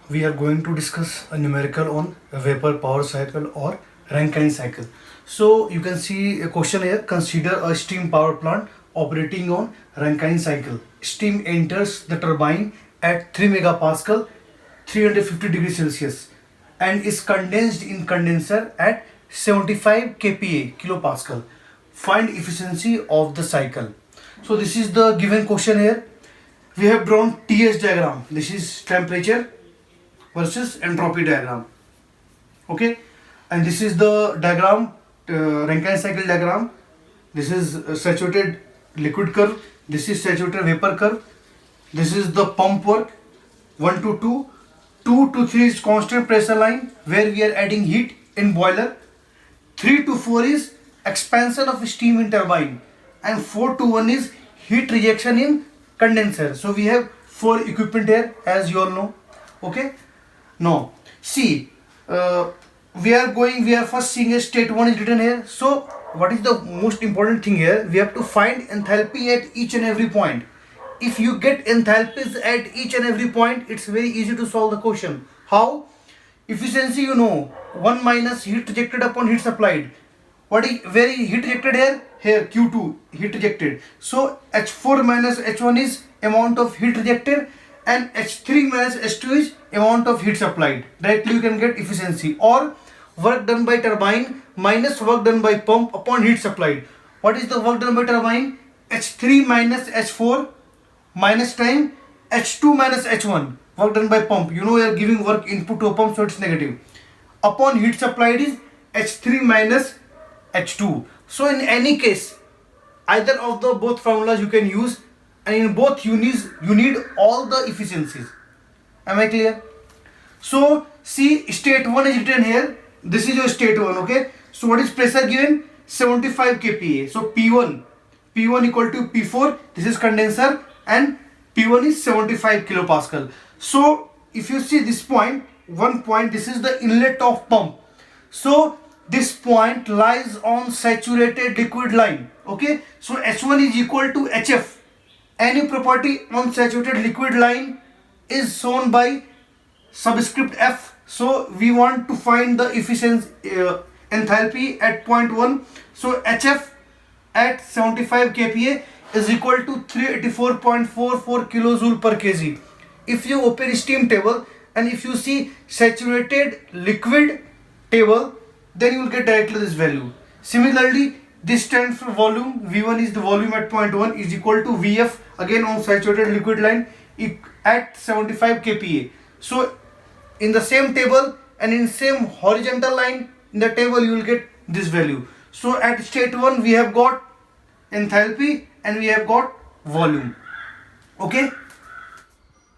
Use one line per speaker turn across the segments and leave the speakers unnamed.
we are going to discuss a numerical on a vapor power cycle or Rankine cycle. So you can see a question here. Consider a steam power plant operating on Rankine cycle. Steam enters the turbine at 3 megapascal 350 degrees Celsius and is condensed in condenser at 75 kPa kilopascal. Find efficiency of the cycle. So this is the given question here. We have drawn TS diagram. This is temperature versus entropy diagram. Okay, and this is the diagram, Rankine cycle diagram. This is saturated liquid curve. This is saturated vapor curve. This is the pump work 1 to 2. 2 to 3 is constant pressure line where we are adding heat in boiler. 3 to 4 is expansion of steam in turbine, and 4 to 1 is heat rejection in condenser. So we have 4 equipment here, as you all know. Okay, now see, we are first seeing a state 1 is written here. So what is the most important thing here? We have to find enthalpy at each and every point. If you get enthalpies at each and every point, it's very easy to solve the question. How? Efficiency, you know, 1 minus heat rejected upon heat supplied. What is very heat rejected here? Here Q2 heat rejected. So H4 minus H1 is amount of heat rejected, and H3 minus H2 is amount of heat supplied. Directly you can get efficiency. Or work done by turbine minus work done by pump upon heat supplied. What is the work done by turbine? H3 minus H4 minus time H2 minus H1. Work done by pump. You know we are giving work input to a pump, so it's negative. Upon heat supplied is H3 minus H2. So in any case, either of the both formulas you can use, and in both you need all the efficiencies. Am I clear? So see, state 1 is written here. This is your state 1. Okay, so what is pressure given? 75 kPa. So P1 equal to P4. This is condenser, and P1 is 75 kilopascal. So if you see this point, one point, this is the inlet of pump. So this point lies on saturated liquid line. Okay, so H1 is equal to HF. Any property on saturated liquid line is shown by subscript F. So we want to find the efficiency, enthalpy at point 1. So HF at 75 kPa is equal to 384.44 kilojoule per kg. If you open steam table and if you see saturated liquid table, then you will get directly this value. Similarly, this stands for volume. V1 is the volume at point 1 is equal to Vf, again on saturated liquid line, at 75 kPa. So in the same table and in same horizontal line in the table, you will get this value. So at state 1 we have got enthalpy and we have got volume. Okay,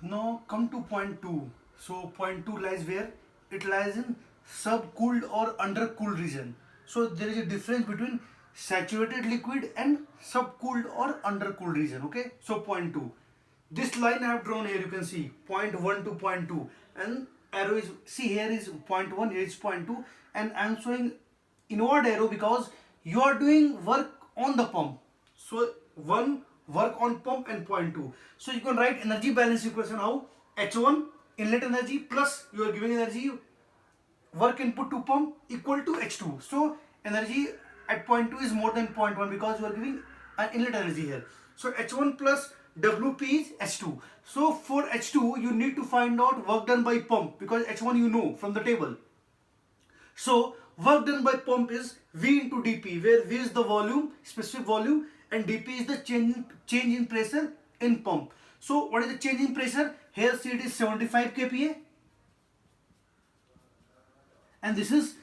now come to point 2. So point 2 lies where? It lies in subcooled or undercooled region. So there is a difference between saturated liquid and subcooled or undercooled region. Okay, so point 2, this line I have drawn here, you can see point 1 to point 2, and arrow is, see here is point 1, here is point 2, and I am showing inward arrow because you are doing work on the pump. So one work on pump and point 2. So you can write energy balance equation how? H1 inlet energy plus you are giving energy work input to pump equal to H2. So energy at point 2 is more than point 1 because you are giving an inlet energy here. So H1 plus WP is H2. So for H2 you need to find out work done by pump because H1 you know from the table. So work done by pump is V into dP, where V is the volume, specific volume, and dP is the change in pressure in pump. So what is the change in pressure? Here see it is 75 kPa, and this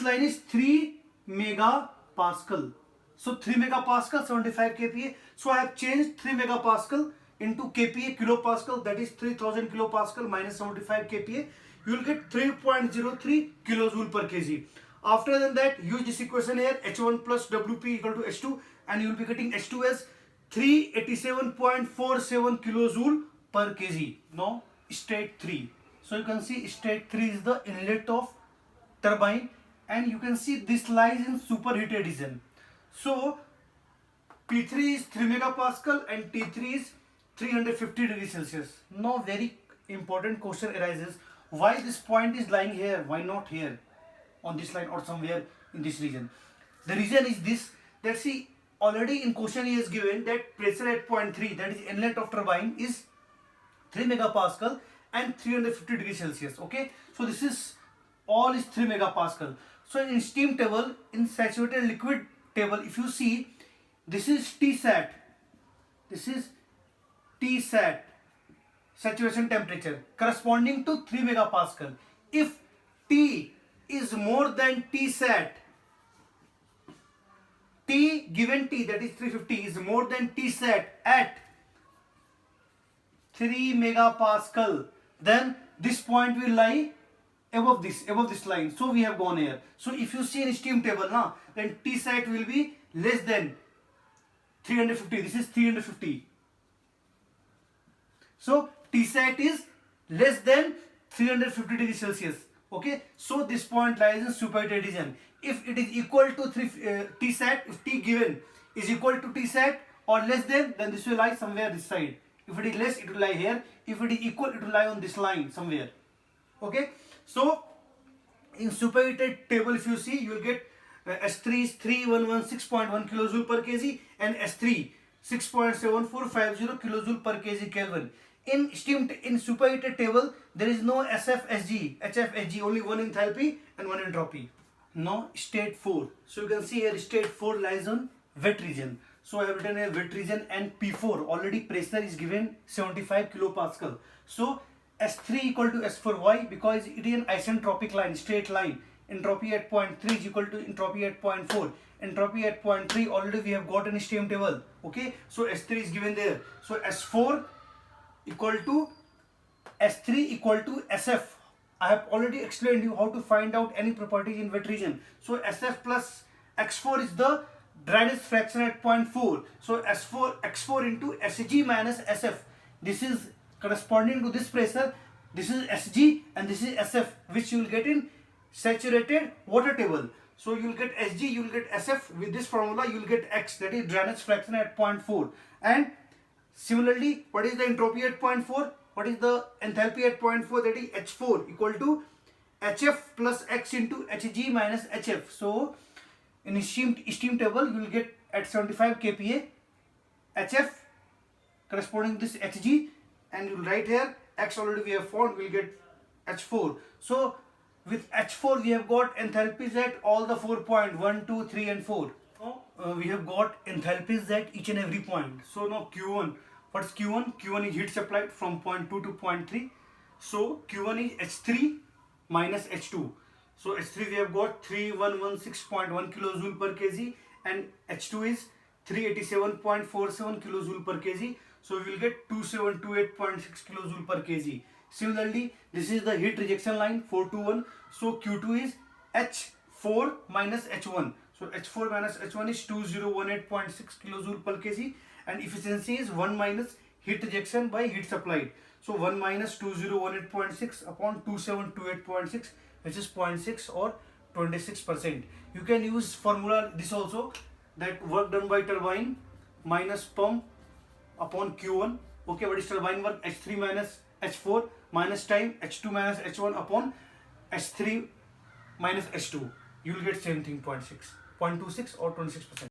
line is 3 megapascal. So 3 megapascal 75 kPa. So I have changed 3 megapascal into kPa, kilopascal, that is 3000 kilopascal minus 75 kPa. You will get 3.03 kilojoule per kg. After that, use this equation here, H1 plus WP equal to H2, and you will be getting H2 as 387.47 kilojoule per kg. Now state 3. So you can see state 3 is the inlet of turbine, and you can see this lies in superheated region. So P3 is 3 megapascal and T3 is 350 degrees Celsius. Now very important question arises. why this point is lying here, why not here on this line or somewhere in this region? The reason is this, that see, already in question he has given that pressure at point 3, that is inlet of turbine, is 3 megapascal and 350 degrees Celsius. Okay, so this is all is 3 megapascal. So in steam table, in saturated liquid table, if you see, this is Tsat, this is Tsat, saturation temperature, corresponding to 3 megapascal. If T is more than Tsat, T given T, that is 350, is more than Tsat at 3 megapascal, then this point will lie above this line. So we have gone here. So if you see in steam table now, then Tsat will be less than 350. This is 350. So Tsat is less than 350 degrees Celsius. Okay, so this point lies in superheated region. If it is equal to Tsat, if T given is equal to Tsat or less than, then this will lie somewhere this side. If it is less, it will lie here. If it is equal, it will lie on this line somewhere. Okay, so in superheated table, if you see, you will get S3 is 3116.1 kilojoule per kg and S3 6.7450 kilojoule per kg Kelvin. In superheated table, there is no SFSG, HFSG, only one enthalpy and one entropy. Now state 4. So you can see here state 4 lies on wet region. So I have written here wet region and P4. Already pressure is given 75 kilopascal. So S3 equal to S4. Why? Because it is an isentropic line, straight line. Entropy at point 3 is equal to entropy at point 4. Entropy at point 3 already we have got in steam table. Okay, so S3 is given there. So S4 equal to S3 equal to SF. I have already explained you how to find out any properties in wet region. So SF plus X4 is the dryness fraction at point 4. So X4 into SG minus SF. This is corresponding to this pressure. This is SG and this is SF, which you will get in saturated water table. So you will get SG, you will get SF. With this formula, you will get X, that is dryness fraction at point 4. And similarly, what is the entropy at point 4? What is the enthalpy at point 4? That is H4 equal to HF plus X into Hg minus HF. So in steam table, you will get at 75 kPa HF corresponding to this Hg, and you will write here X already we have found, we will get H4. So with H4 we have got enthalpies at all the 4 points, 1, 2, 3 and 4. Now we have got enthalpies at each and every point. So now Q1, what is Q1? Q1 is heat supplied from point 2 to point 3. So Q1 is H3 minus H2. So H3 we have got 3116.1 kilojoule per kg and H2 is 387.47 kilojoule per kg. So we will get 2728.6 kilojoule per kg. Similarly, this is the heat rejection line 421. So Q2 is H4 minus H1. So H4 minus H1 is 2018.6 kilojoule per kg, and efficiency is 1 minus heat rejection by heat supplied. So 1 minus 2018.6 upon 2728.6, which is 0.6 or 26%. You can use formula this also, that work done by turbine minus pump upon Q1. Okay, what is turbine work? H3 minus H4 minus time H2 minus H1 upon H3 minus H2. You will get same thing, 0.6, 0.26 or 26%.